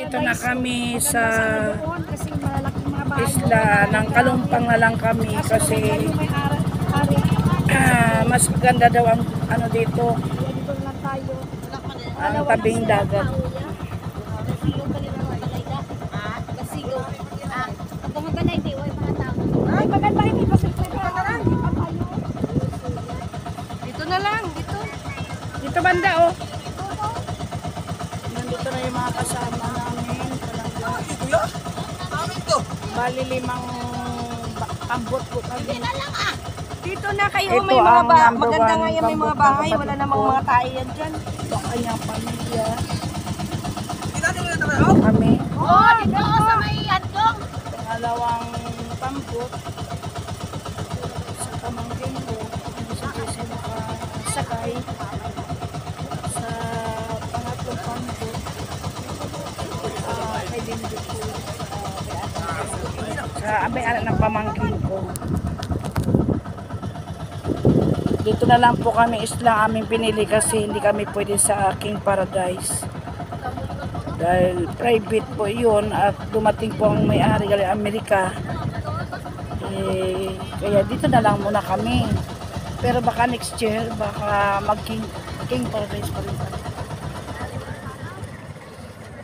Nandito na kami sa isla ng Kalumpang na lang kami kasi mas maganda daw ang ano dito, ang tabing dagat. Dito na lang, dito. Dito banda oh. Nandito na yung mga kasama namin. Bali 5 ambot po kami. Dito na kayo, Ito may mga ang number maganda one nga yan, may mga pambot na bahay, wala kapatid namang ko. mga tayan dyan. Ito ang kanyang pamilya. Kami. Oo, dito sa may handong. Pangalawang pambot. Sa pamangkin ko. Hindi sa Jesse nakasakay. Sa pangatlong pambot. Kay Lindy ko. Sa abay-anak ng pamangkin ko. Dito na lang po kami islang aming pinili kasi hindi kami pwede sa King Paradise. Dahil private po yun at dumating po ang may-ari galing Amerika. Kaya dito na lang muna kami. Pero baka next year, baka mag-King Paradise pa rin kami.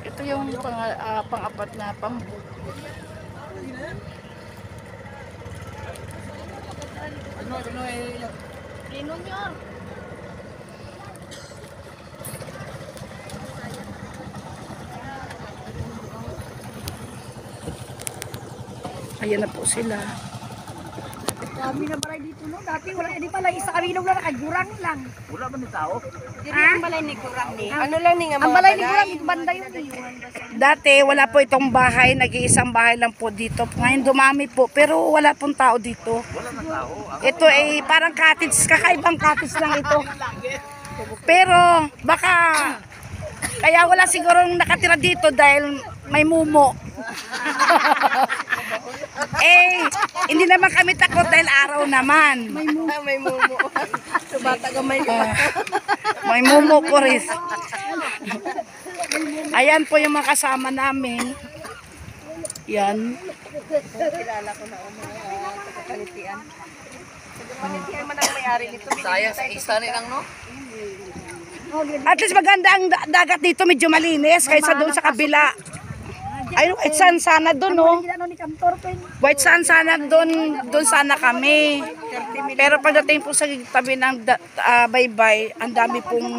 Ito yung pang-apat na pambot. Junior. Ayan na po sila. Dami na balay dito no. Dati wala di pala isa kabilog lang nakagurang lang. Wala ba ni tao? Dito ang balay ni Kurang ni. Ano lang ni nga Ang mga balay ni Gurang banda yun eh. Dati wala po itong bahay, nag-iisang bahay lang po dito. Ngayon dumami po, pero wala pong tao dito. Wala na tao. Ito ay parang cottage, kakaibang cottage lang ito. Pero baka kaya wala sigurong nakatira dito dahil may mumo. Hindi naman kami takot dahil araw naman. may mumo. Subata gamay ko. May mumo po rin. Ayan po yung mga kasama namin. Yan. Kilala ko na mga taga-Kalitian. Taga-Kalitian man ang may-ari nito. Sayang sa isa rin lang, no? At least maganda ang dagat dito, medyo malinis kaysa doon sa kabila. Ay, white sand sana doon, no? Ano ni Kantor ko yun. White sand sana doon sana kami. Pero pagdating po sa tabi ng baybay, ang dami pong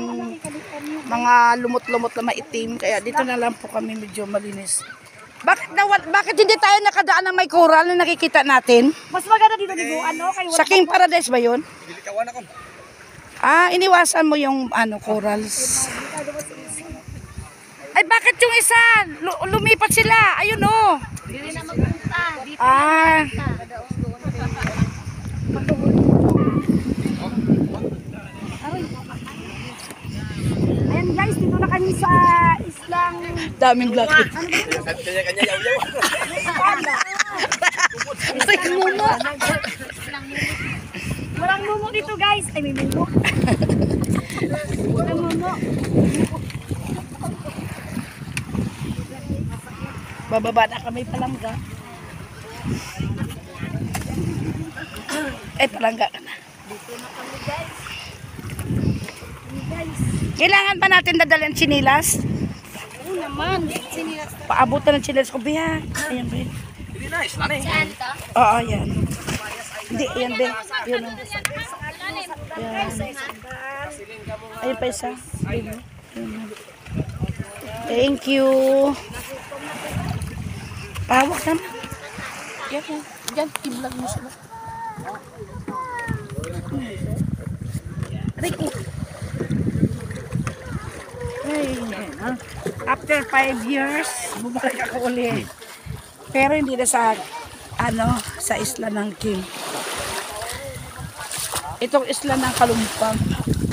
mga lumot-lumot na maitim. Kaya dito na lang po kami medyo malinis. Bakit hindi tayo nakadaan ng may coral na nakikita natin? Mas maganda dito ni ano kay Sa King Paradise ba yun? Iniwasan mo yung corals. Ay, bakit yung isa? Lumipat sila. Ayun, oh. Dili na magpunta. Dito Ayan guys, dito na kami sa islang Daming blackhead. walang mumo dito guys. Ay may mumo. Walang mumo. Bababa na kami palangga. Palangga ka na. Dito na kami guys. Kailangan pa natin dadalhin sinilas? Oo naman. Sinilas. Paabutan ng sinilas ko, Biha. Ayan, Ben. Saan to? Oo, ayan. Hindi, ayan, Ben. Ayan, oh. Ayan. Ayun pa isa. Ayan. Thank you. Pawak naman. Yan, yan. Diyan, i-vlog mo sila. Ricky. After 5 years, bumalik ako ulit. Pero hindi na sa, sa isla ng King. Itong isla ng Kalumpang.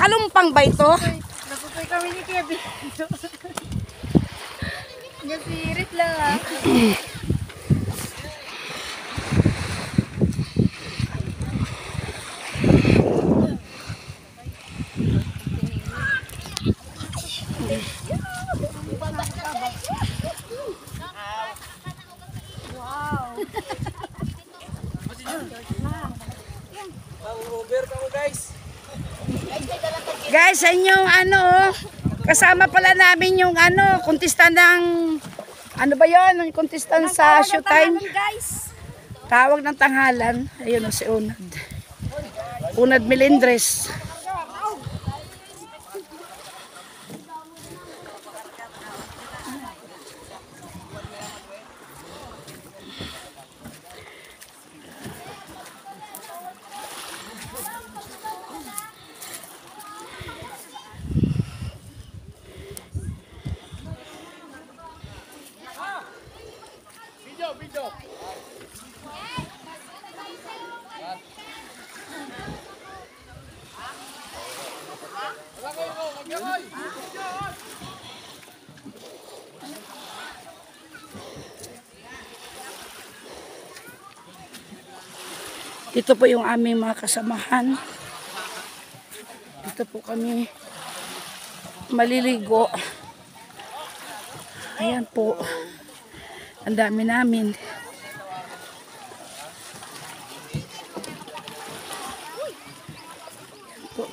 Kalumpang ba ito? Napupoy kami ni Kevin. Nasirit lang ah. guys, sa inyong kasama pala namin yung kontestan ng, ano ba yun? Yung kontestan sa showtime. Guys. Tawag ng tanghalan. Ayun si Unad. Unad Melendres. Dito po yung aming mga kasamahan. Dito po kami maliligo. Ayan po. Ang dami namin. Ayan po.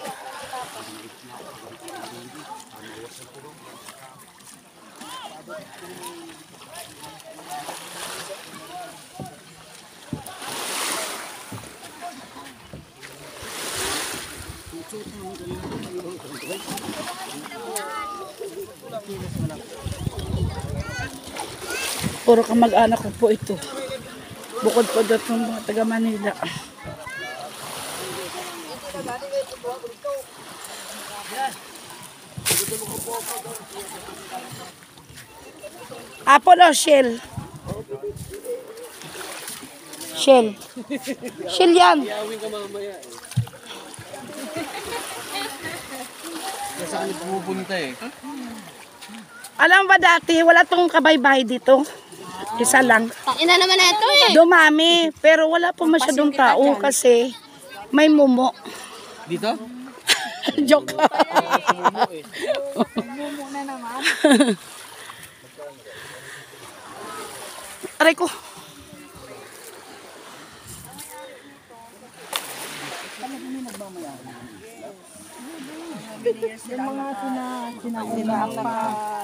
Puro kamag-anak ko po ito. Bukod po doon ng mga taga Manila. Apple o shell? Shell. Shell yan. Saan pupunta eh? Alam ba dati, wala tong kabaybay dito. Isa lang. Ina naman na ito eh. Dumami, pero wala po masyadong tao kasi may mumo. Dito? Joke. Mumu na naman. Aray ko. Yung mga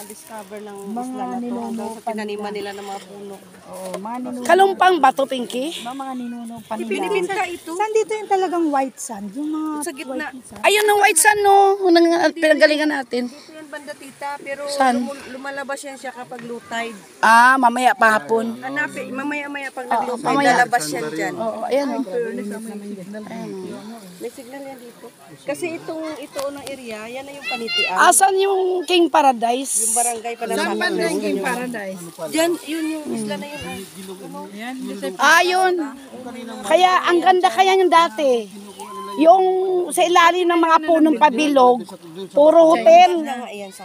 discover ng isla na to hanggang sa tinaniman nila ng mga puno. Kalumpang bato, Pinky? Mga ninuno pa nila. Pinibinta ito. Saan dito yung talagang white sand? Yung mga Sa gitna. Ayun ng white sand, no? Pinagalingan natin. Ito yan banda tita, pero Saan? lumalabas yan siya kapag low tide. Ah, mamaya pahapon. Hanapin, mamaya-maya pag nag-low tide, mamaya. lalabas yan dyan. Oo, ayan. May signal yan dito. Kasi ito ng area, yan na yung panitian. Asan yung King Paradise? Yung barangay pa na King paradise. Diyan, yun yung isla na yun. Ayun. Kaya, ang ganda kaya yung dati. Yung sa ilalim ng mga punong pabilog, puro hotel.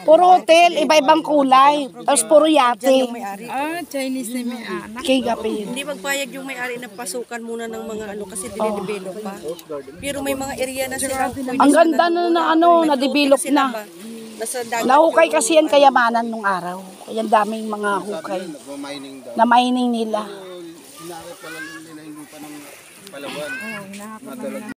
Puro hotel, iba-ibang kulay. Tapos puro yate. Chinese na may anak. Kigapin. Hindi magpayag yung may-ari na pasukan muna ng mga kasi dinedevelop pa. Pero may mga area na sila. Ang ganda na na-develop na. Nasa dagat. Nahukay kasi yan kayamanan nung araw. Kaya ang daming mga hukay na mining nila. Hinakit pala nila yung lupa ng Palawan.